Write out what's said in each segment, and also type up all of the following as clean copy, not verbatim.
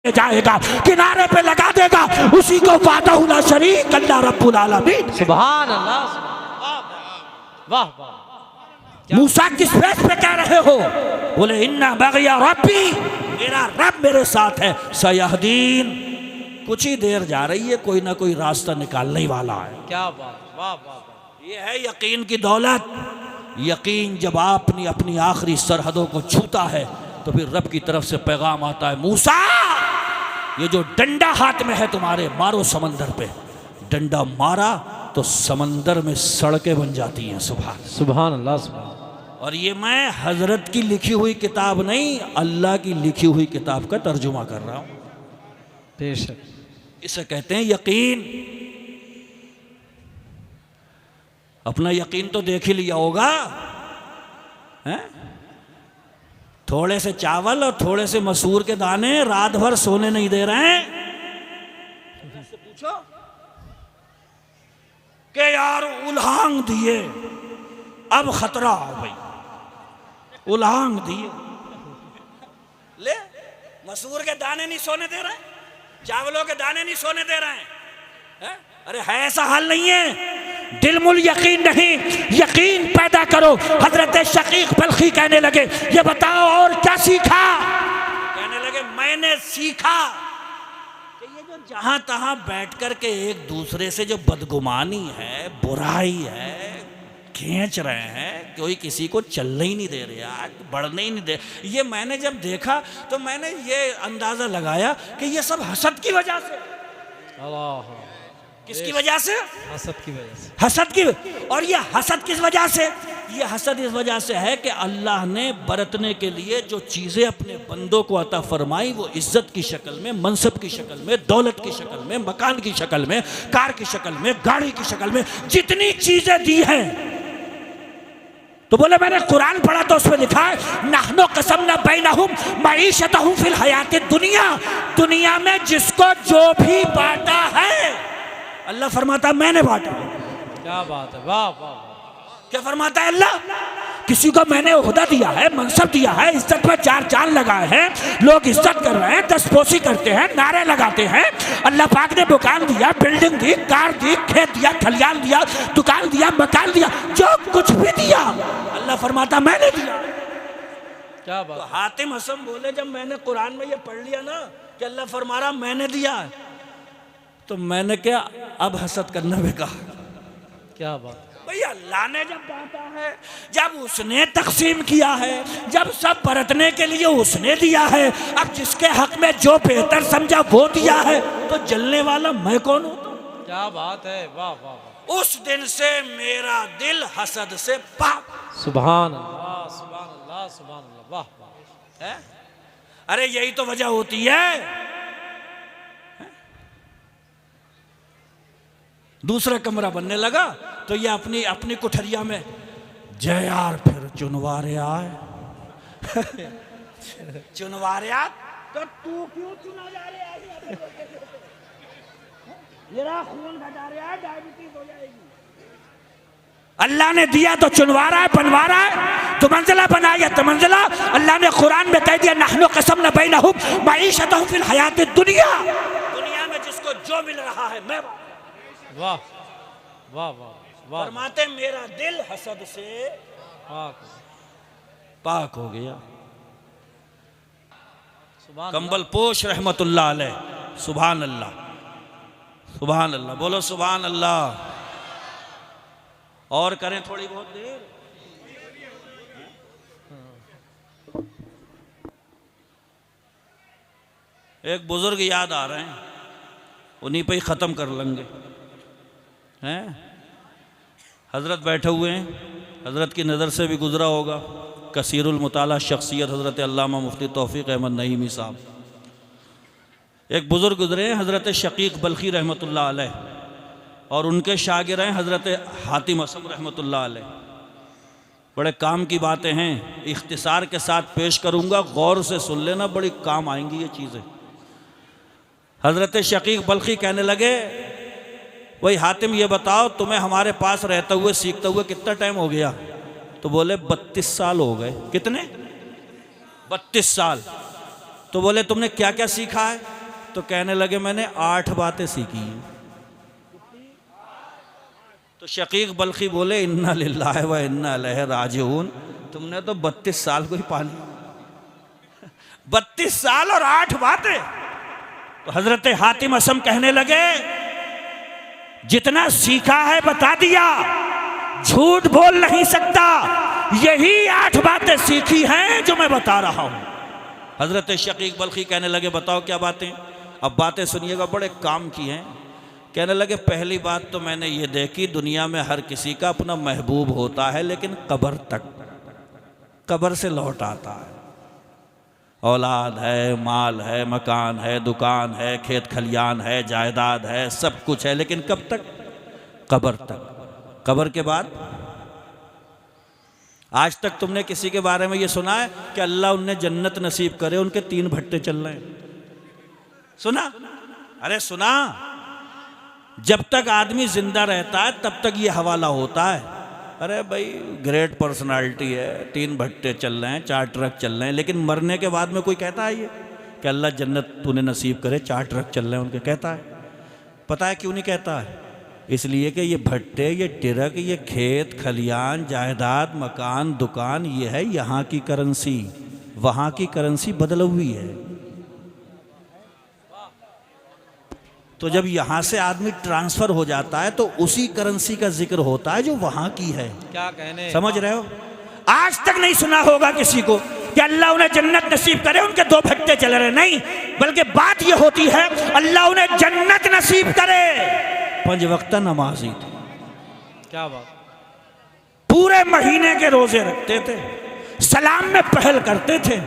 जाएगा, किनारे पे लगा देगा, उसी को वाहदहू ला शरीक अल्लाह रब्बुल आलमीन। सुभान अल्लाह, वाह वाह। मूसा किस बेस पे कह रहे हो? बोले इन्ना बगिया रब्बी, मेरा रब मेरे साथ है, सयहदीन, कुछ ही देर जा रही है, कोई ना कोई रास्ता निकालने वाला है। क्या बात, वाह वाह। ये है यकीन की दौलत। यकीन जब आपने अपनी आखिरी सरहदों को छूता है तो फिर रब की तरफ से पैगाम आता है, मूसा ये जो डंडा हाथ में है तुम्हारे, मारो समंदर पे। डंडा मारा तो समंदर में सड़कें बन जाती हैं। सुभान अल्लाह, सुभान। और ये मैं हजरत की लिखी हुई किताब नहीं, अल्लाह की लिखी हुई किताब का तर्जुमा कर रहा हूं। बेशक। इसे कहते हैं यकीन। अपना यकीन तो देख ही लिया होगा, हैं? थोड़े से चावल और थोड़े से मसूर के दाने रात भर सोने नहीं दे रहे हैं। पूछो कि यार उल्हांग दिए, अब खतरा हो भाई, उल्हांग दिए, ले मसूर के दाने नहीं सोने दे रहे, चावलों के दाने नहीं सोने दे रहे हैं। अरे है ऐसा हाल नहीं है। दिलमुल यकीन नहीं, यकीन पैदा करो। हजरत शकीक बल्खी कहने लगे, ये बताओ और क्या सीखा? कहने लगे मैंने सीखा कि ये जो जहां तहां बैठ कर के एक दूसरे से जो बदगुमानी है, बुराई है, खींच रहे हैं, कोई किसी को चलने ही नहीं दे रहा, बढ़ने ही नहीं दे, ये मैंने जब देखा तो मैंने ये अंदाजा लगाया कि ये सब हसद की वजह से। अल्लाह, किसकी वजह से? हसद की वजह से। हसद की। और ये हसद किस वजह से? ये हसद इस वजह से है कि अल्लाह ने बरतने के लिए जो चीज़ें अपने बंदों को अता फरमाई, वो इज्जत की शक्ल में, मनसब की शक्ल में, दौलत की शक्ल में, मकान की शक्ल में, कार की शक्ल में, गाड़ी की शक्ल में, जितनी चीज़ें दी हैं। तो बोले मैंने कुरान पढ़ा तो उसमें लिखा है नहनो कसमना बैनहुम मईशतहुम फिल हयातिद दुनिया, दुनिया में जिसको जो भी बांटा है अल्लाह फरमाता मैंने बांटा। क्या बात है, वाह वाह। क्या फरमाता है अल्लाह? किसी को मैंने ओहदा दिया है, मनसब दिया है, इज्जत पर चार चांद लगाए हैं, लोग इज्जत कर रहे हैं, दस्तपोसी करते हैं, नारे लगाते हैं। अल्लाह पाक ने दुकान दिया, बिल्डिंग दी, कार दी, खेत दिया, खलियान दिया, दुकान दिया, मकान दिया, जो कुछ भी दिया अल्लाह फरमाता मैंने दिया। क्या बात। तो हातिम हसन बोले जब मैंने कुरान में ये पढ़ लिया ना कि अल्लाह फरमा रहा मैंने दिया, तो मैंने क्या अब हसद करना बेकार। क्या बात भाई, अल्लाह ने जब बांटा है, जब उसने तकसीम किया है, जब सब बरतने के लिए उसने दिया है, अब जिसके हक में जो बेहतर समझा वो दिया है, तो जलने वाला मैं कौन हूं? क्या बात है, वाह वाह। उस दिन से मेरा दिल हसद से पाक। सुभान अल्लाह, सुभान अल्लाह, सुभान अल्लाह, वाह वाह। है? अरे यही तो वजह होती है। दूसरा कमरा बनने लगा तो ये अपनी अपनी कुठरिया में जय यार फिर चुनवारे आए चुनवारे आ, तो तू क्यों चुना जा रहा है? मेरा खून घटा रहा है, डायबिटीज हो जाएगी। अल्लाह ने दिया तो चुनवा रहा है, बनवा रहा है, तो मंजिला बनाया तो मंजिला। अल्लाह ने कुरान में कह दिया नहनो कसमना बैनहुम मईशतहुम फिल हयातिद दुनिया, दुनिया में जिसको जो मिल रहा है मैं। वाह वाह वाह वाह। फरमाते मेरा दिल हसद से पाक हो गया। कंबल पोश रहमतुल्लाह अलैह, सुभान अल्लाह, सुभान अल्लाह, बोलो सुभान अल्लाह। और करें थोड़ी बहुत देर। एक बुजुर्ग याद आ रहे हैं, उन्हीं पे ही ख़त्म कर लेंगे। हैं? हज़रत बैठे हुए हैं, हज़रत की नज़र से भी गुज़रा होगा कसीरुल मुताला शख्सियत हज़रत अल्लामा मुफ्ती तौफ़ीक़ अहमद नईमी साहब। एक बुज़ुर्ग गुज़रे हैं हज़रत शकीक बल्खी रहमतुल्लाह अलैह, और उनके शागिर हैं हज़रत हातिम असम रहमतुल्लाह अलैह। बड़े काम की बातें हैं, इख्तिसार के साथ पेश करूँगा, गौर से सुन लेना, बड़ी काम आएंगी ये चीज़ें। हज़रत शकीक बल्खी कहने लगे वही हातिम ये बताओ तुम्हें हमारे पास रहते हुए सीखते हुए कितना टाइम हो गया? तो बोले 32 साल हो गए। कितने? 32 साल। तो बोले तुमने क्या क्या सीखा है? तो कहने लगे मैंने 8 बातें सीखी हैं। तो शकीक बल्खी बोले इन्ना लिल्लाहि व इन्ना इलैहि राजिऊन, तुमने तो 32 साल को ही पाली, 32 साल और 8 बातें। तो हजरत हातिम असम कहने लगे जितना सीखा है बता दिया, झूठ बोल नहीं सकता, यही 8 बातें सीखी हैं जो मैं बता रहा हूं। हजरत शकीक बल्खी कहने लगे बताओ क्या बातें? अब बातें सुनिएगा, बड़े काम की हैं। कहने लगे पहली बात तो मैंने ये देखी, दुनिया में हर किसी का अपना महबूब होता है, लेकिन कब्र तक, कब्र से लौट आता है। औलाद है, माल है, मकान है, दुकान है, खेत खलियान है, जायदाद है, सब कुछ है, लेकिन कब तक? कब्र तक। कब्र के बाद आज तक तुमने किसी के बारे में ये सुना है कि अल्लाह उन्हें जन्नत नसीब करे, उनके 3 भट्टे चल रहे हैं? सुना? अरे सुना। जब तक आदमी जिंदा रहता है तब तक ये हवाला होता है, अरे भाई ग्रेट पर्सनालिटी है, 3 भट्टे चल रहे हैं, 4 ट्रक चल रहे हैं। लेकिन मरने के बाद में कोई कहता है ये कि अल्लाह जन्नत तूने नसीब करे, 4 ट्रक चल रहे हैं उनके? कहता है? पता है क्यों नहीं कहता है? इसलिए कि ये भट्टे, ये ट्रक, ये खेत खलियान, जायदाद, मकान, दुकान, ये है यहाँ की करेंसी, वहाँ की करेंसी बदल हुई है। तो जब यहाँ से आदमी ट्रांसफर हो जाता है तो उसी करेंसी का जिक्र होता है जो वहाँ की है। क्या कहने, समझ रहे हो? आज तक नहीं सुना होगा किसी को कि अल्लाह उन्हें जन्नत नसीब करे, उनके 2 भट्टे चल रहे, नहीं, बल्कि बात यह होती है अल्लाह उन्हें जन्नत नसीब करे। 5 वक्त नमाजी थे, क्या बात, पूरे महीने के रोजे रखते थे, सलाम में पहल करते थे,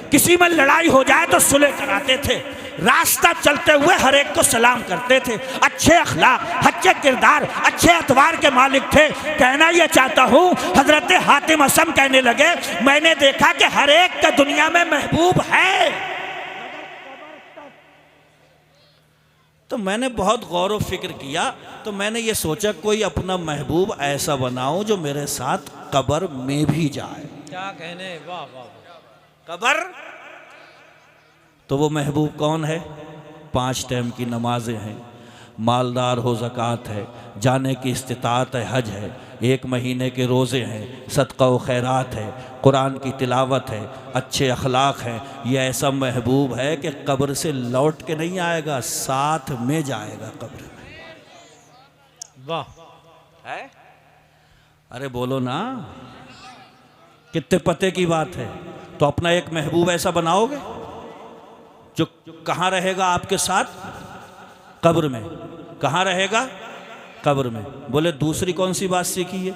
किसी में लड़ाई हो जाए तो सुलह कराते थे, रास्ता चलते हुए हर एक को सलाम करते थे, अच्छे अखलाक, अच्छे किरदार, अच्छे अतवार के मालिक थे। कहना यह चाहता हूँ, हजरत हातिम असम कहने लगे मैंने देखा कि हर एक का दुनिया में महबूब है। तो मैंने बहुत गौर व फिक्र किया, तो मैंने ये सोचा कोई अपना महबूब ऐसा बनाऊं जो मेरे साथ कब्र में भी जाए। क्या कहने, वाह वाह वाह। कब्र तो वो महबूब कौन है? 5 टाइम की नमाजें हैं, मालदार हो ज़कात है, जाने की इस्तिताअत है, हज है, 1 महीने के रोज़े हैं, सदका व खैरात है, कुरान की तिलावत है, अच्छे अखलाक हैं। ये ऐसा महबूब है कि कब्र से लौट के नहीं आएगा, साथ में जाएगा कब्र में। वाह है? अरे बोलो ना, कितने पते की बात है। तो अपना एक महबूब ऐसा बनाओगे जो कहाँ रहेगा आपके साथ? कब्र में। कहाँ रहेगा? कब्र में। बोले दूसरी कौन सी बात सीखी है?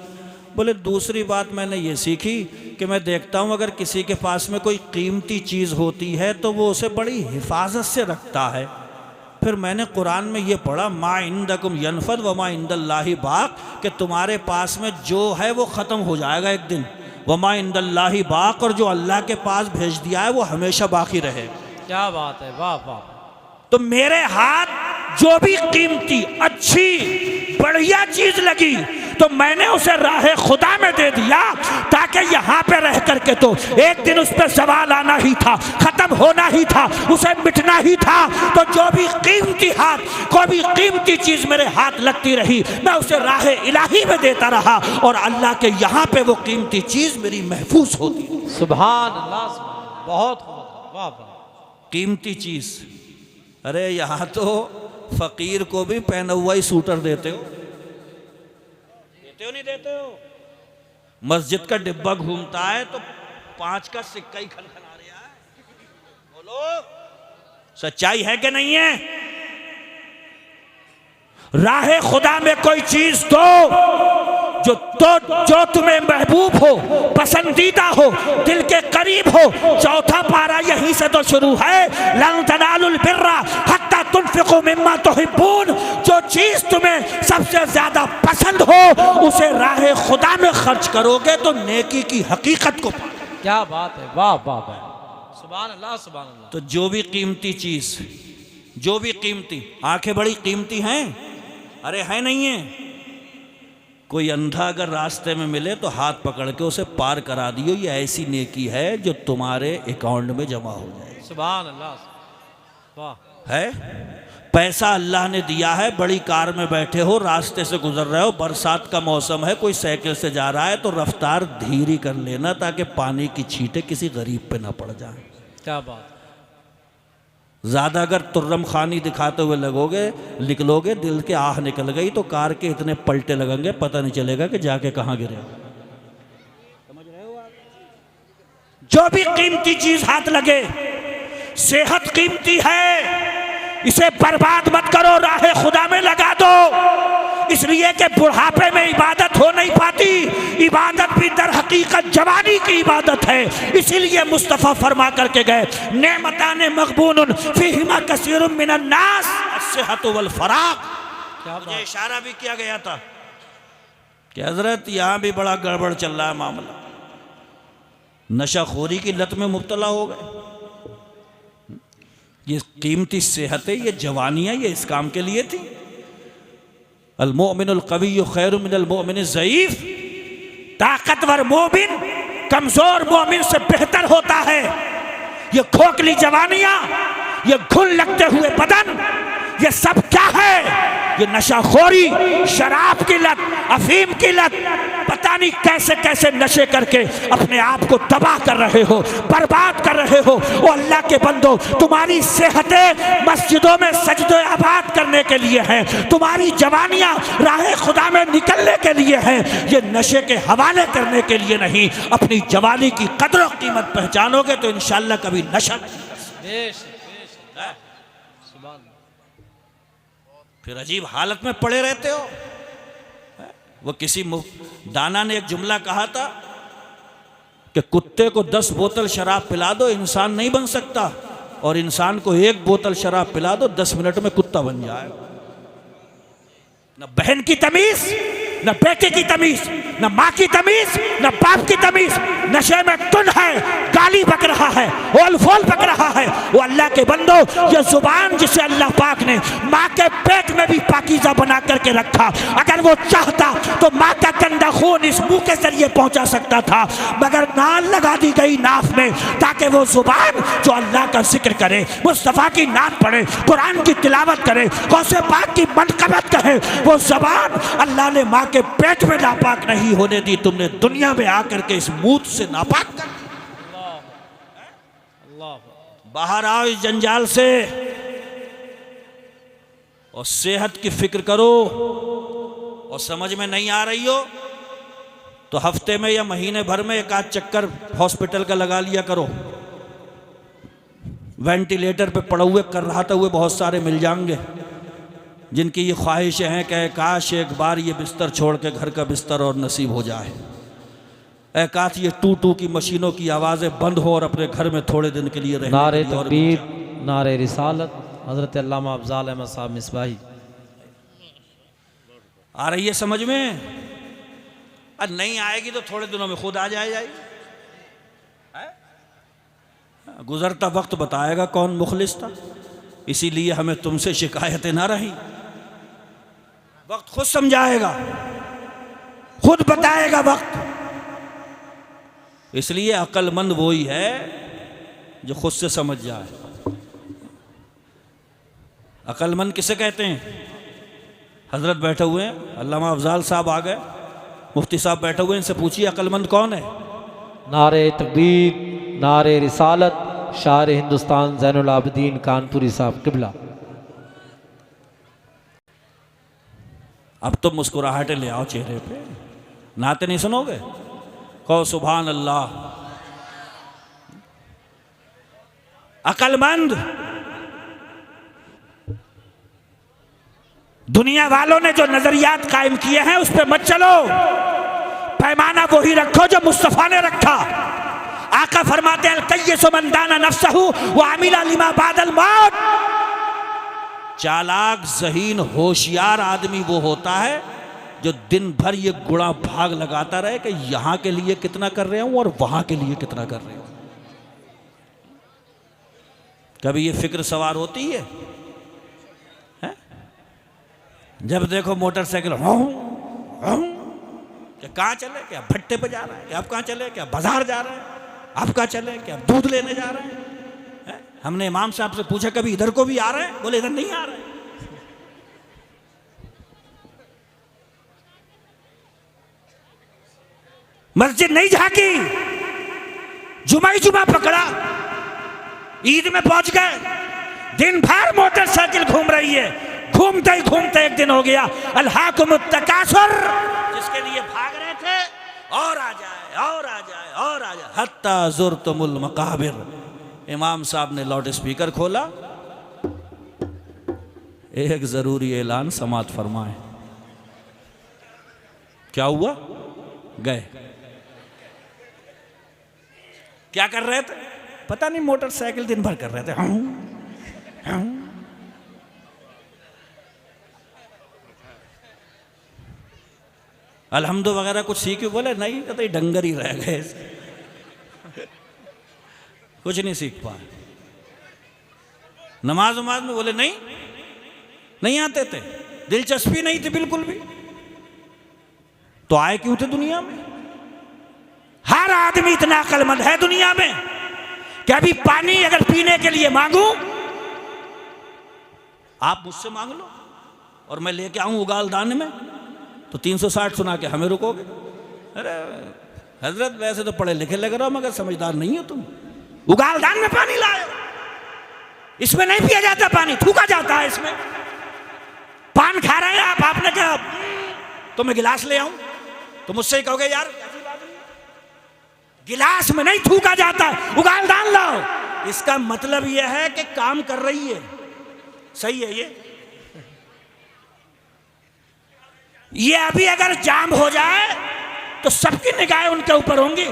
बोले दूसरी बात मैंने ये सीखी कि मैं देखता हूँ अगर किसी के पास में कोई कीमती चीज़ होती है तो वो उसे बड़ी हिफाजत से रखता है। फिर मैंने कुरान में ये पढ़ा मा इंदकुम यनफद व मा इंदल्लाहि बाक, कि तुम्हारे पास में जो है वो ख़त्म हो जाएगा एक दिन, वमा इंदल्लाहि बाक, और जो अल्लाह के पास भेज दिया है वो हमेशा बाकी रहे। क्या बात है, वाह वाह। तो मेरे हाथ जो भी कीमती अच्छी बढ़िया चीज लगी तो मैंने उसे राह खुदा में दे दिया, ताकि यहाँ पे रह करके तो एक दिन उस पर सवाल आना ही था, खत्म होना ही था, उसे मिटना ही था। तो जो भी कीमती हाथ, कोई भी कीमती चीज मेरे हाथ लगती रही, मैं उसे राह इलाही में देता रहा, और अल्लाह के यहाँ पे वो कीमती चीज मेरी महफूज होती। सुभान अल्लाह, बहुत वाह वाह। कीमती चीज, अरे यहाँ तो फकीर को भी पहना हुआ ही सूटर देते हो, देते हो नहीं देते हो? मस्जिद का डिब्बा घूमता है तो 5 का सिक्का ही खनखना रहा है। बोलो सच्चाई है कि नहीं है? राह खुदा में कोई चीज जो तुम्हें महबूब हो, पसंदीदा हो, दिल के करीब हो। चौथा पारा यहीं से तो शुरू है, लन तनालुल बिर्रा हत्ता तुनफिकू मिम्मा तुहिब्बून। जो चीज तुम्हें सबसे ज्यादा पसंद हो उसे राह खुदा में खर्च करोगे तो नेकी की हकीकत को। क्या बात है, वाह वाह वाह, सुभान अल्लाह सुभान अल्लाह। तो जो भी कीमती चीज, जो भी कीमती, आंखें बड़ी कीमती हैं, अरे है नहीं है? कोई अंधा अगर रास्ते में मिले तो हाथ पकड़ के उसे पार करा दियो, ये ऐसी नेकी है जो तुम्हारे अकाउंट में जमा हो जाए। सुभान अल्लाह, वाह। है पैसा अल्लाह ने दिया है, बड़ी कार में बैठे हो, रास्ते से गुजर रहे हो, बरसात का मौसम है, कोई साइकिल से जा रहा है तो रफ्तार धीरी कर लेना ताकि पानी की छींटे किसी गरीब पे ना पड़ जाए। क्या बात। ज़्यादा अगर तुर्रम खानी दिखाते हुए निकलोगे, दिल के आह निकल गई तो कार के इतने पलटे लगेंगे, पता नहीं चलेगा कि जाके कहाँ गिरे। समझ रहे हो आप? जो भी कीमती चीज हाथ लगे, सेहत कीमती है, इसे बर्बाद मत करो, राह खुदा में लगा दो। इसलिए कि बुढ़ापे में इबादत हो नहीं पाती, इबादत भी दर हकीकत जवानी की इबादत है। इसीलिए मुस्तफ़ा फरमा करके गए, नेमताने मग़बूनुन फ़ीहिमा कसीरुम मिनन नास अस्सिहतु वल फ़राग़। मुझे इशारा भी किया गया था कि हजरत यहाँ भी बड़ा गड़बड़ चल रहा है मामला, नशाखोरी की लत में मुब्तला हो गए। ये कीमती सेहतें, ये जवानियाँ, ये इस काम के लिए थी। अल-मुअमिनुल क़विय्यु खैरुम मिनल मुअमिनिज़ ज़ईफ़, ताकतवर मोमिन कमजोर मोमिन से बेहतर होता है। ये खोखली जवानियां, ये घुन लगते हुए बदन, ये सब क्या है? ये नशाखोरी, शराब की लत, अफीम की लत, पता नहीं कैसे कैसे नशे करके अपने आप को तबाह कर रहे हो, बर्बाद कर रहे हो। ओ अल्लाह के बंदो, तुम्हारी सेहतें मस्जिदों में सजदे आबाद करने के लिए हैं, तुम्हारी जवानियां राह खुदा में निकलने के लिए हैं, ये नशे के हवाले करने के लिए नहीं। अपनी जवानी की कदर और कीमत पहचानोगे तो इंशाअल्लाह कभी नशा नहीं। फिर अजीब हालत में पड़े रहते हो। वो किसी दाना ने एक जुमला कहा था कि कुत्ते को 10 बोतल शराब पिला दो, इंसान नहीं बन सकता, और इंसान को 1 बोतल शराब पिला दो, 10 मिनट में कुत्ता बन जाए। न बहन की तमीज, न बेटे की तमीज, न माँ की तमीज, न बाप की तमीज, नशे में टुन है, गाली बक रहा है, ओल फोल बक रहा है। वो अल्लाह के बंदो, ये जुबान जिसे अल्लाह पाक ने माँ के पेट में भी पाकीज़ा बना करके रखा, अगर वो चाहता तो माँ का गंदा खून इस मुंह के जरिए पहुंचा सकता था, मगर नाल लगा दी गई नाफ में ताकि वो जुबान जो अल्लाह का जिक्र करे, मुस्तफ़ा की नात पढ़े, कुरान की तिलावत करे, गौसे पाक की मनकबत कहे, वो जुबान अल्लाह ने माँ के पेट में नापाक नहीं होने दी, तुमने दुनिया में आकर के इस मुंह से नापाक कर। बाहर आओ इस जंजाल से और सेहत की फिक्र करो। और समझ में नहीं आ रही हो तो हफ्ते में या महीने भर में 1 आध चक्कर हॉस्पिटल का लगा लिया करो। वेंटिलेटर पे पड़े हुए कर रहा था हुए बहुत सारे मिल जाएंगे जिनकी ये ख्वाहिशें हैं कि काश एक बार ये बिस्तर छोड़ के घर का बिस्तर और नसीब हो जाए, काश ये टू टू की मशीनों की आवाज़ें बंद हो और अपने घर में थोड़े दिन के लिए रहने। नारे तकबीर, नारे रिसालत, हज़रत अल्लामा अफ़ज़ाल अहमद साहब मिसबाही। आ रही है समझ में? नहीं आएगी तो थोड़े दिनों में खुद आ जाएगी। गुजरता वक्त बताएगा कौन मुखलिस था, इसीलिए हमें तुमसे शिकायतें ना रही। वक्त खुद समझाएगा, खुद बताएगा वक्त। इसलिए अक्लमंद वही है जो खुद से समझ जाए। अक्लमंद किसे कहते हैं? हजरत बैठे हुए हैं, अल्लामा अफ़ज़ाल साहब आ गए, मुफ्ती साहब बैठे हुए हैं, इनसे पूछिए अक्लमंद कौन है? नारे तकबीर, नारे रिसालत, शायर हिंदुस्तान ज़ैनुल आबिदीन कानपुरी साहब किबला। अब तो मुस्कुराहटें ले आओ चेहरे पे। नाते नहीं सुनोगे? कहो सुभान अल्लाह। अक्लमंद दुनिया वालों ने जो नजरियात कायम किए हैं उस पर मत चलो, पैमाना वही रखो जो मुस्तफ़ा ने रखा। आका फरमाते हैं कय्यिसु मन दाना नफ्सहु व अमिला लिमा बादल मौत। चालाक ज़हीन होशियार आदमी वो होता है जो दिन भर ये गुणा भाग लगाता रहे कि यहां के लिए कितना कर रहे हूं और वहां के लिए कितना कर रहे हूं। कभी ये फिक्र सवार होती है? जब देखो मोटरसाइकिल क्या कहाँ चले, क्या भट्टे पे जा रहा है, क्या आप कहाँ चले, क्या बाजार जा रहे हैं, आप कहाँ चले, क्या दूध लेने जा रहे हैं, हमने इमाम साहब से पूछा कभी इधर को भी आ रहे हैं? बोले इधर नहीं आ रहे। मस्जिद नहीं झांकी, जुमा ही जुमा पकड़ा, ईद में पहुंच गए, दिन भर मोटरसाइकिल घूम रही है, घूमते ही घूमते एक दिन हो गया अल्हाकुमुत तकासुर, जिसके लिए भाग रहे थे, और आ जाए और आ जाए और आ जाए, हत्ता ज़ुरतुमुल मकाबिर। इमाम साहब ने लाउड स्पीकर खोला, एक जरूरी ऐलान समाअत फरमाए। क्या हुआ? गए। क्या कर रहे थे? पता नहीं, मोटरसाइकिल दिन भर कर रहे थे। अल्हम्दु वगैरह कुछ सीखे? बोले नहीं, तो ये डंगर ही रह गए, कुछ नहीं सीख पाए। नमाज वमाज में बोले नहीं आते थे, दिलचस्पी नहीं थी बिल्कुल भी। तो आए क्यों थे दुनिया में? हर आदमी इतना अक्लमंद है दुनिया में कि अभी पानी अगर पीने के लिए मांगू, आप मुझसे मांग लो और मैं लेके आऊं उगाल दान में, तो 360 सुना के हमें रुकोगे। अरे हजरत वैसे तो पढ़े लिखे लग रहा हो मगर समझदार नहीं हो तुम। उगाल दान में पानी लाए, इसमें नहीं पिया जाता पानी, थूका जाता है इसमें। पान खा रहे हैं आप, आपने कहा तो मैं गिलास ले आऊं, तो मुझसे ही कहोगे यार गिलास में नहीं थूका जाता, उगाल दान लाओ। इसका मतलब यह है कि काम कर रही है, सही है ये अभी अगर जाम हो जाए तो सबकी निगाहें उनके ऊपर होंगी।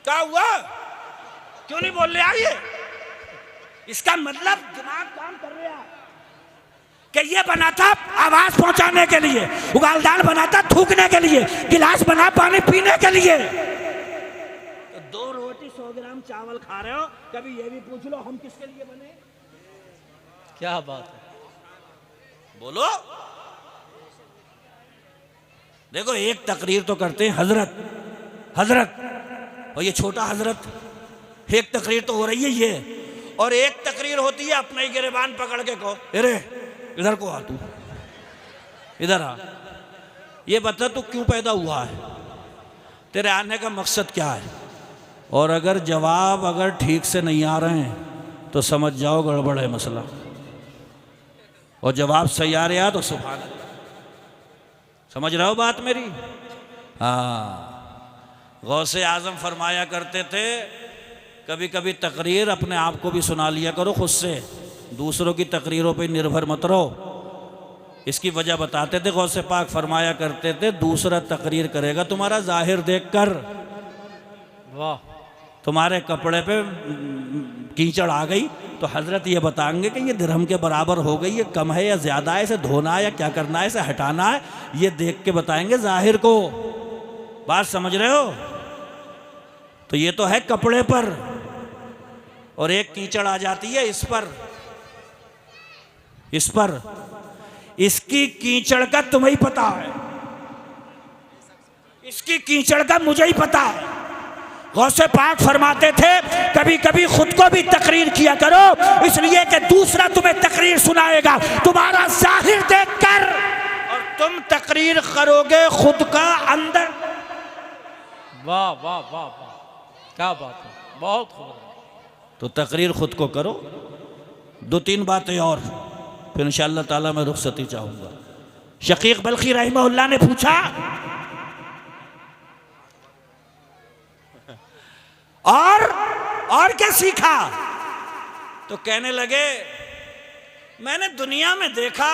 क्या हुआ? क्यों नहीं बोल रहे? आइए, इसका मतलब दिमाग काम कर रहा है कि ये बना था आवाज पहुंचाने के लिए, उगालदान बना था थूकने के लिए, गिलास बना पानी पीने के लिए। तो 2 रोटी 100 ग्राम चावल खा रहे हो, कभी ये भी पूछ लो हम किसके लिए बने? क्या बात है, बोलो। देखो, एक तकरीर तो करते हैं हजरत, और ये छोटा हजरत, एक तकरीर तो हो रही है ये, और एक तकरीर होती है अपना ही गिरबान पकड़ के कहो, अरे इधर को आ, तू इधर आ, ये बता तू क्यों पैदा हुआ है, तेरे आने का मकसद क्या है? और अगर जवाब अगर ठीक से नहीं आ रहे हैं तो समझ जाओ गड़बड़ है मसला, और जवाब सही आ रहा तो सुभान अल्लाह। समझ रहे हो बात मेरी? हाँ, गौसे आजम फरमाया करते थे, कभी कभी तकरीर अपने आप को भी सुना लिया करो खुद से, दूसरों की तकरीरों पे निर्भर मत रहो। इसकी वजह बताते थे, गौसे पाक फरमाया करते थे, दूसरा तकरीर करेगा तुम्हारा जाहिर देखकर, वाह, तुम्हारे कपड़े पे कीचड़ आ गई तो हजरत ये बताएंगे कि ये दिरहम के बराबर हो गई, ये कम है या ज़्यादा है, इसे धोना है या क्या करना है, इसे हटाना है, ये देख के बताएंगे जाहिर को। बात समझ रहे हो? तो ये तो है कपड़े पर, और एक कीचड़ आ जाती है इस पर, इसकी कीचड़ का तुम्हें ही पता है, इसकी कीचड़ का मुझे ही पता है। गौसे पाक फरमाते थे, कभी कभी खुद को भी तकरीर किया करो, इसलिए कि दूसरा तुम्हें तकरीर सुनाएगा तुम्हारा जाहिर देखकर, और तुम तकरीर करोगे खुद का अंदर। वाह वाह वाह वाह, क्या बात है, बहुत खूब। तो तकरीर खुद को करो। 2-3 बातें और, फिर इंशाअल्लाह ताला मैं रुखसती चाहूंगा। शकीक बल्खी रहमहुल्लाह ने पूछा, और क्या सीखा? तो कहने लगे, मैंने दुनिया में देखा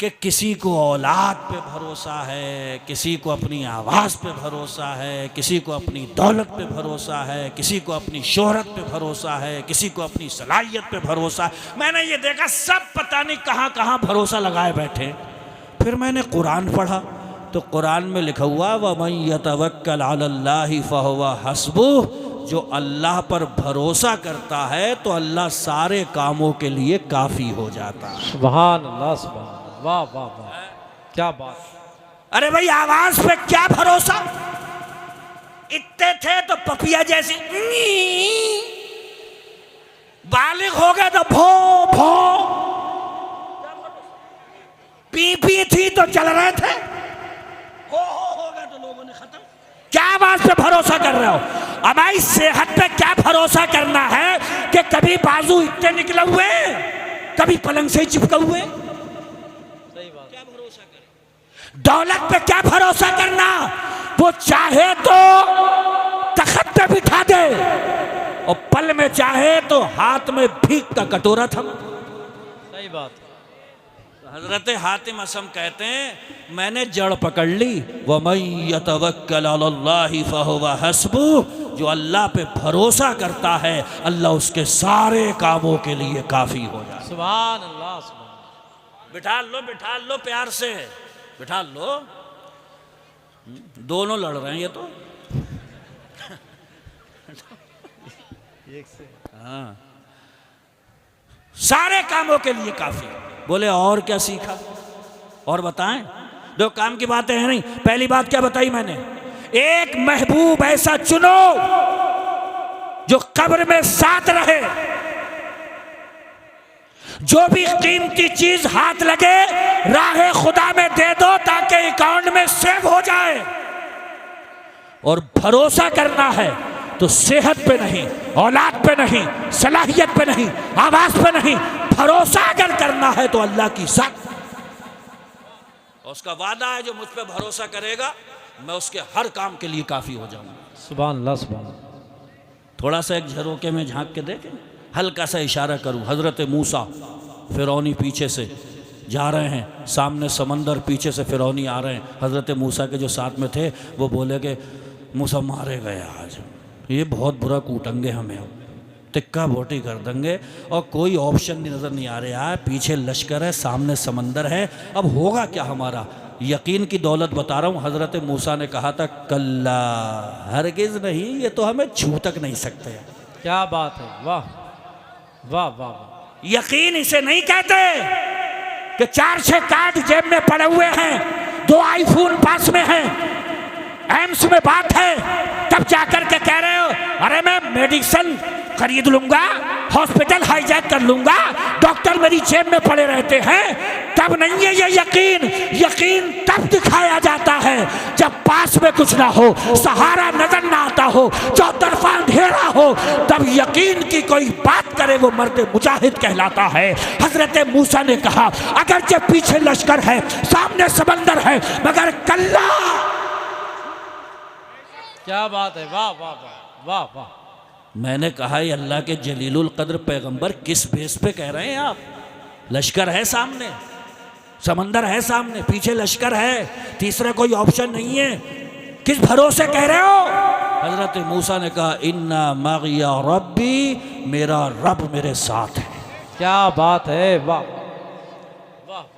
कि किसी को औलाद पे भरोसा है, किसी को अपनी आवाज़ पे भरोसा है, किसी को अपनी दौलत पे भरोसा है, किसी को अपनी शोहरत पे भरोसा है, किसी को अपनी सलाहियत पे भरोसा है। मैंने ये देखा सब पता नहीं कहाँ कहाँ भरोसा लगाए बैठे। फिर मैंने कुरान पढ़ा तो कुरान में लिखा हुआ, वमन यतवक्कल अलल्लाहि फहुवा हस्बुह, जो अल्लाह पर भरोसा करता है तो अल्लाह सारे कामों के लिए काफ़ी हो जाता है। सुभान अल्लाह, सुभान अल्लाह, वाह वाह वाह, क्या बात। अरे भाई, आवाज पे क्या भरोसा? इतने थे तो पपिया जैसी, बालिग हो गए तो भो भो, पी पी थी तो चल रहे थे, हो गए तो लोगों ने खत्म। क्या बात पे भरोसा कर रहे हो? हमारी सेहत पे क्या भरोसा करना है कि कभी बाजू इतने निकले हुए, कभी पलंग से चिपके हुए। सही बात। क्या भरोसा करें? दौलत पे क्या भरोसा करना? वो चाहे तो तख्त पे बिठा दे और पल में चाहे तो हाथ में भीख का कटोरा थम। सही बात। हजरत हातिम असम कहते हैं मैंने जड़ पकड़ ली, वमन यतवक्कल अलल्लाहि फहुवा हस्बुह, जो अल्लाह पे भरोसा करता है अल्लाह उसके सारे कामों के लिए काफी हो जाए। सुभान अल्लाह, सुभान। बिठा लो प्यार से, बिठा लो। दोनों लड़ रहे हैं ये तो। एक से। हाँ, सारे कामों के लिए काफी। बोले और क्या सीखा और बताएं? दो काम की बातें हैं नहीं। पहली बात क्या बताई मैंने? एक महबूब ऐसा चुनो जो कब्र में साथ रहे, जो भी कीमती चीज हाथ लगे राहे खुदा में दे दो ताकि अकाउंट में सेव हो जाए। और भरोसा करना है तो सेहत पे नहीं, औलाद पे नहीं, सलाहियत पे नहीं, आवाज पे नहीं, भरोसा अगर करना है तो अल्लाह की साथ। और उसका वादा है जो मुझ पे भरोसा करेगा मैं उसके हर काम के लिए काफी हो जाऊंगा। सुभान अल्लाह, सुभान। थोड़ा सा एक झरोके में झांक के देखें, हल्का सा इशारा करूं। हजरत मूसा फिरौनी पीछे से जा रहे हैं, सामने समंदर, पीछे से फिरौनी आ रहे हैं। हजरत मूसा के जो साथ में थे वो बोले कि मूसा मारे गए आज, ये बहुत बुरा कूटेंगे हमें, टिक्का बोटी कर देंगे। और कोई ऑप्शन नहीं नज़र नहीं आ रहा है, पीछे लश्कर है, सामने समंदर है, अब होगा क्या हमारा? यकीन की दौलत बता रहा हूँ। हज़रत मूसा ने कहा था कल्ला, हरगिज़ नहीं, ये तो हमें छू तक नहीं सकते। क्या बात है, वाह वाह वाह वाह। यकीन इसे नहीं कहते कि 4-6 कार्ड जेब में पड़े हुए हैं, 2 आईफोन पास में हैं, एम्स में बात है, तब जाकर के कह रहे हो अरे मैं मेडिसिन खरीद लूंगा, हॉस्पिटल हाईजैक कर लूंगा, डॉक्टर मेरी जेब में पड़े रहते हैं। तब नहीं है ये यकीन। यकीन तब दिखाया जाता है जब पास में कुछ ना हो, सहारा नजर ना आता हो, चौतरफा अंधेरा हो, तब यकीन की कोई बात करे वो मर्द मुजाहिद कहलाता है। हजरत मूसा ने कहा अगरचे पीछे लश्कर है, सामने समंदर है, मगर कल्ला। क्या बात है, वाह वाह वाह वाह वाह। मैंने कहा ये अल्लाह के जलीलुल कद्र पैगंबर किस बेस पे कह रहे हैं आप? लश्कर है सामने, समंदर है सामने, पीछे लश्कर है, तीसरा कोई ऑप्शन नहीं है, किस भरोसे कह रहे हो? हजरत मूसा ने कहा इन्ना मागिया रब्बी, मेरा रब मेरे साथ है। क्या बात है, वाह वाह वाह।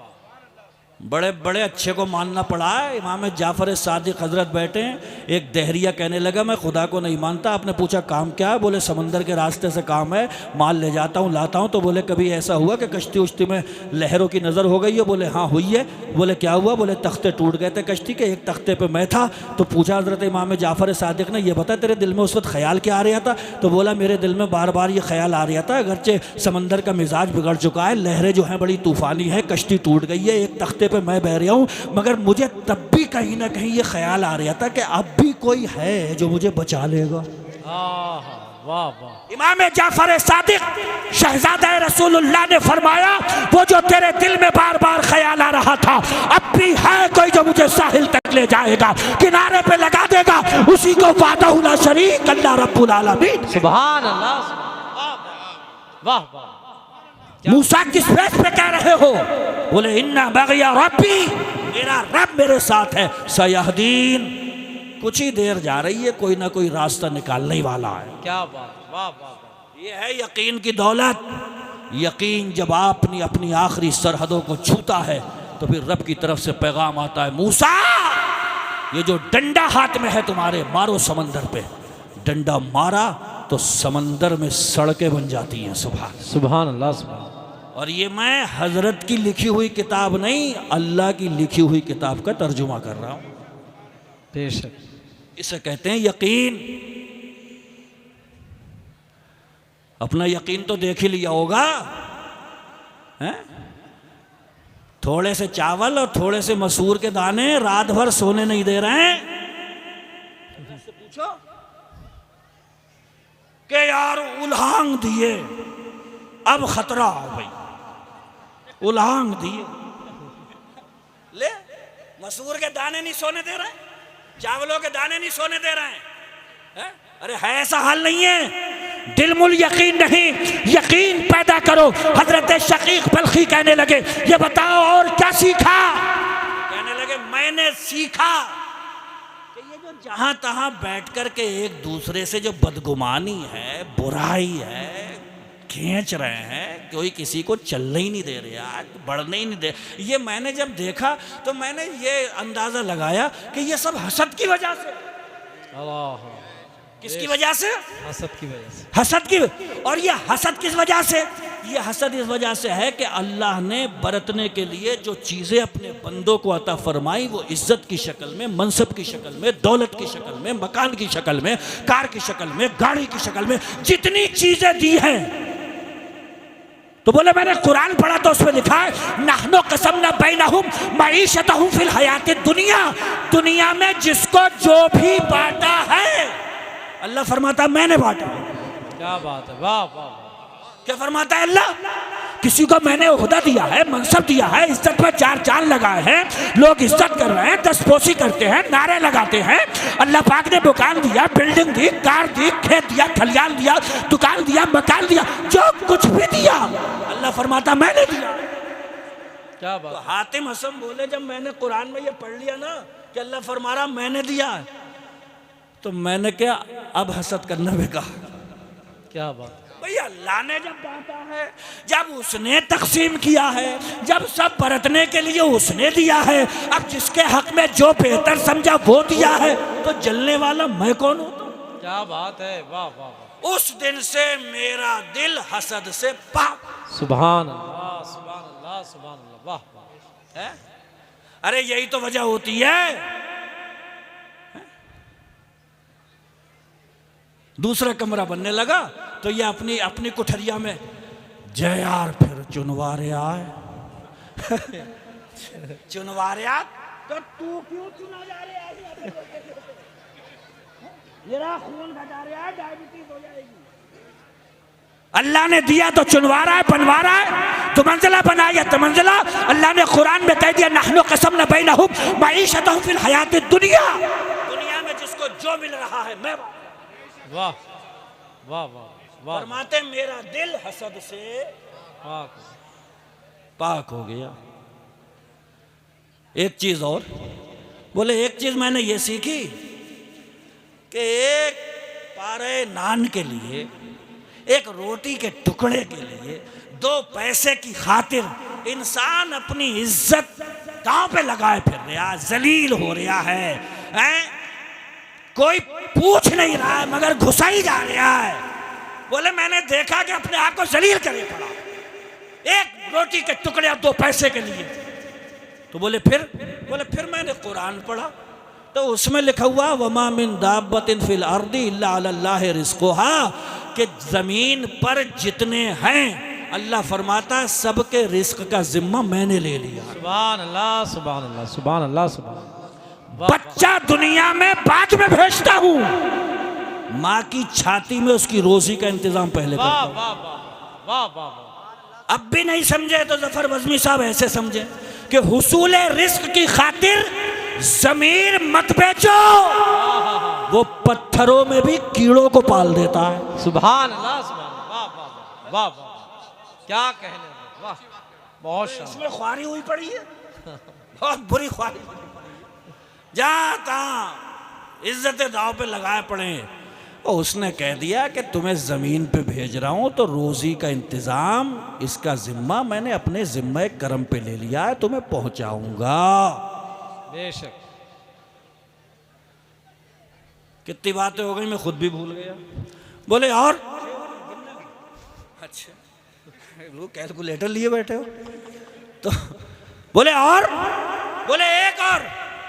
बड़े बड़े अच्छे को मानना पड़ा है। इमाम जाफर सादिक हजरत बैठे हैं, एक दहरिया कहने लगा मैं खुदा को नहीं मानता। आपने पूछा काम क्या है? बोले समंदर के रास्ते से काम है, माल ले जाता हूँ लाता हूँ। तो बोले कभी ऐसा हुआ कि कश्ती उश्ती में लहरों की नज़र हो गई है? बोले हाँ हुई है। बोले क्या हुआ? बोले तख्ते टूट गए थे कश्ती के, एक तख्ते पर मैं था। तो पूछा हजरत इमाम जाफर सादिक ने ये बता तेरे दिल में उस वक्त ख्याल क्या आ रहा था? तो बोला मेरे दिल में बार बार ये ख्याल आ रहा था अगरचे समंदर का मिजाज बिगड़ चुका है, लहरें जो हैं बड़ी तूफ़ानी है, कश्ती टूट गई है, एक तख्ते पर मैं बह रहा हूँ, मगर मुझे तब भी कहीं ना कहीं ये ख्याल आ रहा था कि अब भी कोई है जो मुझे बचा लेगा। वाह वाह। इमाम जाफर सादिक शहजादा रसूलुल्लाह ने फरमाया वो जो तेरे दिल में बार बार ख्याल आ रहा था अब भी है कोई जो मुझे साहिल तक ले जाएगा, किनारे पे लगा देगा, उसी को वादहु ला शरीक अल्लाह रब्बुल आलमीन। सुभान अल्लाह, वाह वाह। मूसा किस बेस पे कह रहे हो? बोले इन्ना बगिया रब्बी, मेरा रब मेरे साथ है, सयहदीन, कुछ ही देर जा रही है, कोई ना कोई रास्ता निकालने ही वाला है। क्या बात, वाह वाह। ये है यकीन की दौलत। यकीन जब आपने अपनी आखिरी सरहदों को छूता है तो फिर रब की तरफ से पैगाम आता है मूसा ये जो डंडा हाथ में है तुम्हारे, मारो समंदर पे। डंडा मारा तो समंदर में सड़कें बन जाती हैं। सुभान अल्लाह, सुभान। और ये मैं हजरत की लिखी हुई किताब नहीं, अल्लाह की लिखी हुई किताब का तर्जुमा कर रहा हूँ। बेशक। इसे कहते हैं यकीन। अपना यकीन तो देख ही लिया होगा, हैं? थोड़े से चावल और थोड़े से मसूर के दाने रात भर सोने नहीं दे रहे हैं। पूछो कि यार उल्हांग दिए, अब खतरा हो भाई, उल्हांग दिए। ले, मसूर के दाने नहीं सोने दे रहे, चावलों के दाने नहीं सोने दे रहे हैं। अरे है ऐसा हाल नहीं है। दिलमुल यकीन नहीं, यकीन पैदा करो। हजरत शकीक बल्खी कहने लगे ये बताओ और क्या सीखा? कहने लगे मैंने सीखा कि ये जो जहां तहां बैठ कर के एक दूसरे से जो बदगुमानी है, बुराई है, खींच रहे हैं, कोई किसी को चलने ही नहीं दे रहे, आज बढ़ने ही नहीं दे, ये मैंने जब देखा तो मैंने ये अंदाजा लगाया कि ये सब हसद की वजह से। अल्लाह, किसकी वजह से? हसद की वजह से। हसद की। और ये हसद किस वजह से? ये हसद इस वजह से है कि अल्लाह ने बरतने के लिए जो चीज़ें अपने बंदों को अता फरमाई, वो इज्जत की शक्ल में, मनसब की शक्ल में, दौलत की शक्ल में, मकान की शक्ल में, कार की शक्ल में, गाड़ी की शक्ल में, जितनी चीज़ें दी हैं, तो बोले मैंने कुरान पढ़ा तो उसमें लिखा है नहनो कसमना बैनहुम मईशतहुम फिल हयातिद दुनिया। दुनिया में जिसको जो भी बांटा है, अल्लाह फरमाता मैंने बांटा। क्या बात है, वाह वाह। क्या फरमाता है अल्लाह? किसी को मैंने ओहदा दिया है, मनसब दिया है, इज्जत पर चार चांद लगाए हैं, लोग इज्जत कर रहे हैं, दस्तपोशी करते हैं, नारे लगाते हैं। अल्लाह पाक ने दुकान दिया, बिल्डिंग दी, कार दी, खेत दिया, खलियान दिया, दुकान दिया, मकान दिया, जो कुछ भी दिया अल्लाह फरमाता मैंने दिया। क्या बात। तो हातिम हसन बोले जब मैंने कुरान में ये पढ़ लिया ना कि अल्लाह फरमा रहा मैंने दिया, तो मैंने क्या अब हसद करना बेकार। क्या बात भैया, अल्लाह ने जब बांटा है, जब उसने तकसीम किया है, जब सब बरतने के लिए उसने दिया है, अब जिसके हक में जो बेहतर समझा वो दिया है, तो जलने वाला मैं कौन होता? क्या बात है, वाह वाह वाह। उस दिन से मेरा दिल हसद से पाक। सुभान अल्लाह, सुभान अल्लाह, सुभान अल्लाह, वाह वाह। है? अरे यही तो वजह होती है। दूसरा कमरा बनने लगा तो ये अपनी अपनी कुठरिया में जय यार फिर चुनवारे आए। चुनवारे आ तो तू क्यों चुना जा रहा है? मेरा खून घटा रहा है, डायबिटीज हो जाएगी। अल्लाह ने दिया तो चुनवा रहा है, बनवा रहा है, तो मंजिला बनाया तो मंजिला। अल्लाह ने कुरान में कह दिया नहनु कसमना बैनहुम मईशतहुम फिल हयातिद दुनिया। दुनिया में जिसको जो मिल रहा है मैं। वाह वाह वाह वाह। फरमाते मेरा दिल हसद से पाक हो गया। एक चीज और बोले, एक चीज मैंने ये सीखी कि एक पारे नान के लिए, एक रोटी के टुकड़े के लिए, 2 पैसे की खातिर इंसान अपनी इज्जत गांव पे लगाए फिर रहा, जलील हो रहा है, कोई पूछ नहीं रहा है मगर घुसा ही जा रहा है। बोले मैंने देखा कि अपने आप को जलील करे पड़ा, एक रोटी के टुकड़े अब 2 पैसे के लिए। तो बोले फिर मैंने कुरान पढ़ा तो उसमें लिखा हुआ वमा मिन दाब्बतिन फिल अर्दी इल्ला अल्लाह रिज़्क़ुहा, कि जमीन पर जितने हैं अल्लाह फरमाता सबके रिस्क का जिम्मा मैंने ले लिया। सुभान अल्लाह, सुभान अल्लाह, सुभान अल्लाह, सुभान। बच्चा दुनिया में बाद में भेजता हूँ, माँ की छाती में उसकी रोजी का इंतजाम पहले करता हूँ। वाह वाह वाह वाह। अब भी नहीं समझे तो जफर बज़मी साहब ऐसे समझे कि हुसूल रिस्क की खातिर जमीन मत बेचो, वो पत्थरों में भी कीड़ों को पाल देता है। सुभान अल्लाह, सुभान। वाह वाह वाह वाह, क्या कहने, वाह, बहुत शानदार। इसमें ख्वारी हुई पड़ी है, बहुत बुरी ख्वारी। जहाँ तहाँ इज्जत दाव पे लगाए पड़े, और उसने कह दिया कि तुम्हें ज़मीन पे भेज रहा हूँ तो रोज़ी का इंतज़ाम, इसका ज़िम्मा मैंने अपने ज़िम्मे करम पे ले लिया है, तुम्हें पहुँचाऊँगा। बेशक। कितनी बातें हो गई मैं खुद भी भूल गया। बोले और अच्छा, लोग कैलकुलेटर लिए बैठे हो तो बोले और, बोले एक और,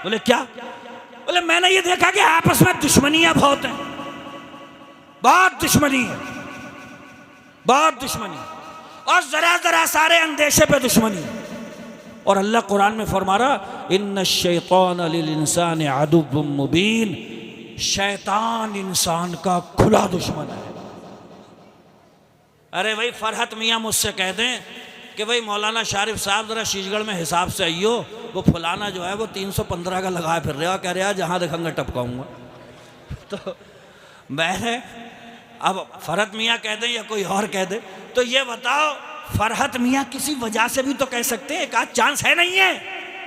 बोले क्या? बोले मैंने ये देखा कि आपस में दुश्मनियां बहुत हैं, बहुत दुश्मनी है, बहुत दुश्मनी, और जरा जरा सारे अंदेशे पे दुश्मनी है। और अल्लाह कुरान में फरमा रहा इन्न शैतान लिल इंसान अदुव्वुम मुबीन, शैतान इंसान का खुला दुश्मन है। अरे भाई फरहत मियाँ मुझसे कह दें कि भाई मौलाना शारिफ साहब ज़रा शीशगढ़ में हिसाब से आइयो, वो फलाना जो है वो 315 का लगाए फिर रहा, कह रहा जहाँ देखूँगा टपकाऊँगा। तो मैंने अब फरहत मियाँ कह दें या कोई और कह दे, तो ये बताओ फरहत मियाँ किसी वजह से भी तो कह सकते हैं, एक आध चांस है नहीं है?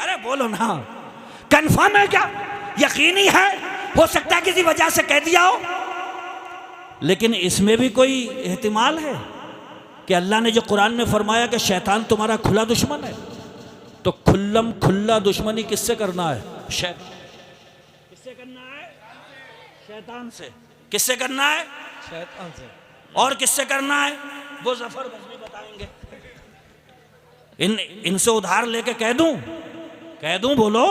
अरे बोलो ना, कंफर्म है क्या? यकीनी है? हो सकता है किसी वजह से कह दिया हो, लेकिन इसमें भी कोई एहतिमाल है कि अल्लाह ने जो कुरान में फरमाया कि शैतान तुम्हारा खुला दुश्मन है, तो खुल्लम खुल्ला दुश्मनी किससे करना है? किससे करना है? शैतान से। किससे करना है? शैतान से। और किससे करना है वो जफर बजमी बताएंगे। इनसे उधार लेके कह दूं बोलो,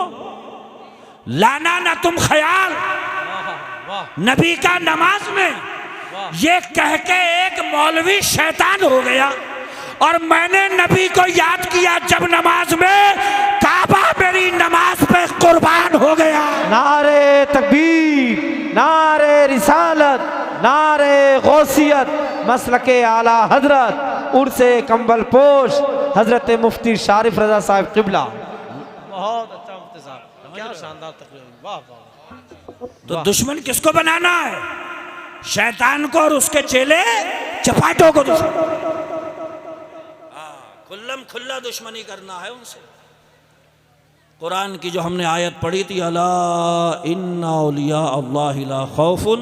लाना ना तुम ख्याल नबी का नमाज में, ये कह के एक मौलवी शैतान हो गया, और मैंने नबी को याद किया जब नमाज में, काबा मेरी नमाज पे कुर्बान हो गया। नारे तकबीर, नारे रिसालत, नारे गौसियत, मसलके आला हजरत, उर्से कंबल पोश हजरत मुफ्ती शारिफ रजा साहब किबला। बहुत अच्छा मुफ्ती साहब, क्या शानदार तकरीर, वाह वाह। तो दुश्मन किसको बनाना है? शैतान को और उसके चेले चपाटों को दुश्मन, खुल्लम खुल्ला दुश्मनी करना है उनसे। कुरान की जो हमने आयत पढ़ी थी, अला इन्ना औलिया अल्लाहि ला खौफुन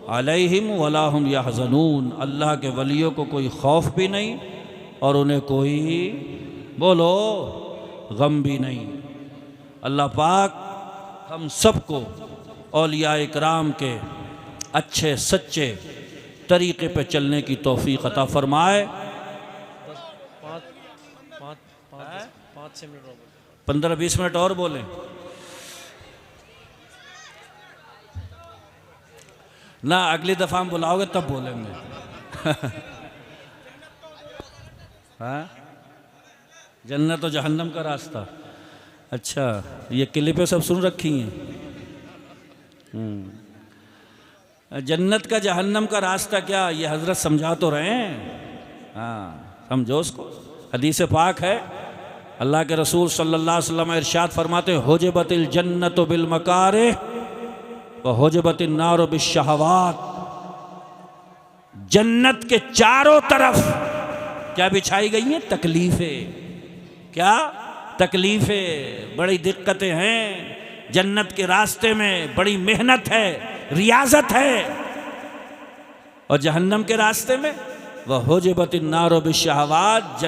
अलैहिम वला हुम यहज़नून, अल्लाह के वलियों को कोई खौफ भी नहीं और उन्हें कोई बोलो गम भी नहीं। अल्लाह पाक हम सबको औलिया इकराम के अच्छे सच्चे तरीक़े पे चलने की तौफीक अता फरमाए। 15-20 मिनट और बोलें। ना अगली दफ़ा हम बुलाओगे तब बोलेंगे। हाँ, जन्नत और जहन्नम का रास्ता। अच्छा, ये क्लिपें सब सुन रखी हैं। जन्नत का जहन्नम का रास्ता क्या, ये हजरत समझा तो रहे हैं। हाँ, समझो उसको। हदीस पाक है, अल्लाह के रसूल सल्लल्लाहु अलैहि वसल्लम इरशाद फरमाते, हुजबतिल जन्नतु बिल मकारिह व हुजबतिन नारु बिश्शहवात। जन्नत के चारों तरफ क्या बिछाई गई हैं? तकलीफें। क्या तकलीफें, बड़ी दिक्कतें हैं। जन्नत के रास्ते में बड़ी मेहनत है, रियाजत है। और जहन्नम के रास्ते में वह हुजबतिन नारु बिश्शहवात,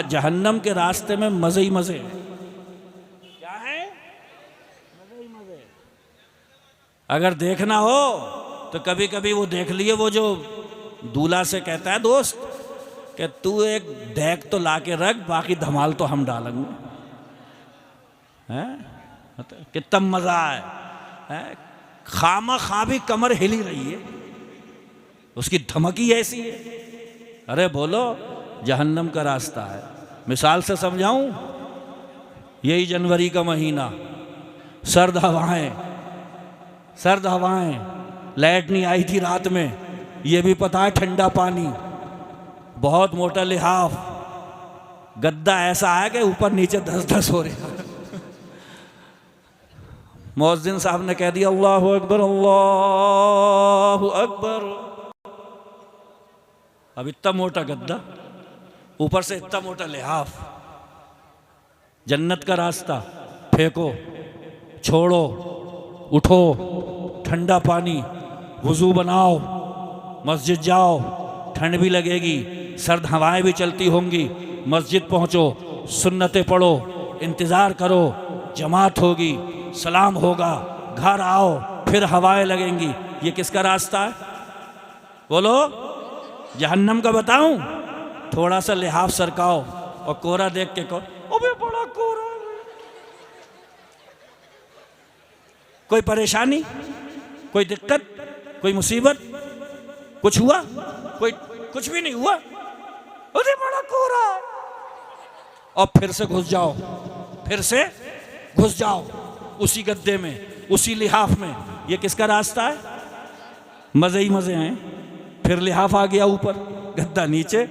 जहन्नम के रास्ते में मज़े ही मज़े। क्या है? मज़े ही मज़े। अगर देखना हो तो कभी कभी वो देख लिए, वो जो दूल्हा से कहता है दोस्त कि तू एक डेक तो ला के रख, बाकी धमाल तो हम डालेंगे। हैं? कितना मज़ा है। खामा खा भी कमर हिली रही है, उसकी धमकी ऐसी है। अरे बोलो, जहन्नम का रास्ता है। मिसाल से समझाऊं, यही जनवरी का महीना, सर्द हवाएं, लाइट नहीं आई थी रात में, ये भी पता है, ठंडा पानी, बहुत मोटा लिहाफ, गद्दा ऐसा है कि ऊपर नीचे 10-10 हो रहे। मुअज्जिन साहब ने कह दिया अल्लाहु अकबर, अल्लाहु अकबर। अब इतना मोटा गद्दा, ऊपर से इतना मोटा लिहाफ। जन्नत का रास्ता फेंको, छोड़ो, उठो, ठंडा पानी, वुज़ू बनाओ, मस्जिद जाओ, ठंड भी लगेगी, सर्द हवाएं भी चलती होंगी, मस्जिद पहुंचो, सुन्नतें पढ़ो, इंतज़ार करो, जमात होगी, सलाम होगा, घर आओ, फिर हवाएं लगेंगी। ये किसका रास्ता है? बोलो। जहन्नम का बताऊं? थोड़ा सा लिहाफ सरकाओ और कोहरा देख के कहो, अबे बड़ा कोहरा। कोई परेशानी, कोई दिक्कत, कोई मुसीबत, कुछ हुआ? कोई कुछ भी नहीं हुआ। अरे बड़ा कोहरा है। और फिर से घुस जाओ, फिर से घुस जाओ उसी गद्दे में, उसी लिहाफ में। ये किसका रास्ता है? मजे ही मजे हैं। फिर लिहाफ आ गया ऊपर, गद्दा नीचे।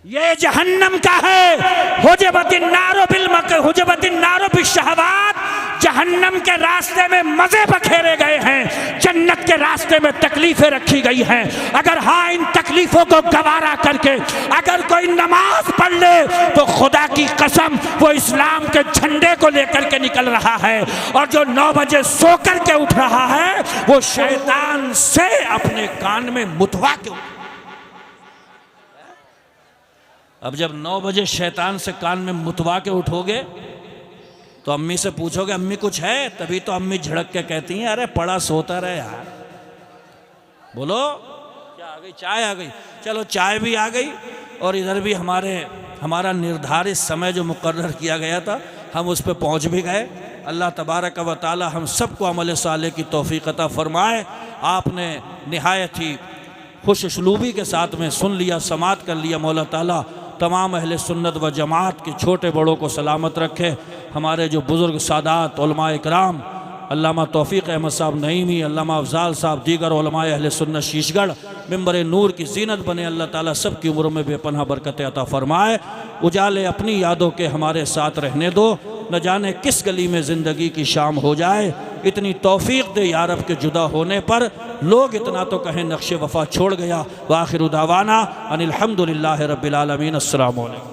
ये जहन्नम का है। हुजबतिन नारो बिशहवात। जहन्नम के रास्ते में मजे बखेरे गए हैं, जन्नत के रास्ते में तकलीफें रखी गई हैं। अगर हाँ, इन तकलीफों को गवारा करके अगर कोई नमाज पढ़ ले तो खुदा की कसम वो इस्लाम के झंडे को लेकर के निकल रहा है। और जो 9 बजे सो कर के उठ रहा है वो शैतान से अपने कान में मुतवा के। अब जब 9 बजे शैतान से कान में मुतवा के उठोगे तो अम्मी से पूछोगे अम्मी कुछ है, तभी तो अम्मी झड़क के कहती हैं अरे पड़ा सोता रहे यार। बोलो क्या आ गई? चाय आ गई। चलो चाय भी आ गई और इधर भी हमारा निर्धारित समय जो मुकर्रर किया गया था हम उस पर पहुंच भी गए। अल्लाह तबारक व ताला हम सबको अमल साले की तौफीक अता फरमाए। आपने निहायत ही खुश उसलूबी के साथ में सुन लिया, समात कर लिया। मौला ताला तमाम अहले सुन्नत व जमात के छोटे बड़ों को सलामत रखे। हमारे जो बुज़ुर्ग सादात उलमा इकराम, अल्लामा तौफ़ीक़ अहमद साहब नईमी, अल्लामा अफ़ज़ाल साहब, दीगर उलमा अहले सुन्नत शीशगढ़ मिंबर नूर की ज़ीनत बने। अल्लाह ताला सब की उम्र में बेपनाह बरकत अता फ़रमाए। उजाले अपनी यादों के हमारे साथ रहने दो, न जाने किस गली में ज़िंदगी की शाम हो जाए। इतनी तौफ़ीक़ दे या रब के जुदा होने पर लोग इतना तो कहें नक्शे वफ़ा छोड़ गया। व आखिर दावाना अनिल हम्दुलिल्लाहि रब्बिल आलमीन। अस्सलामु अलैकुम।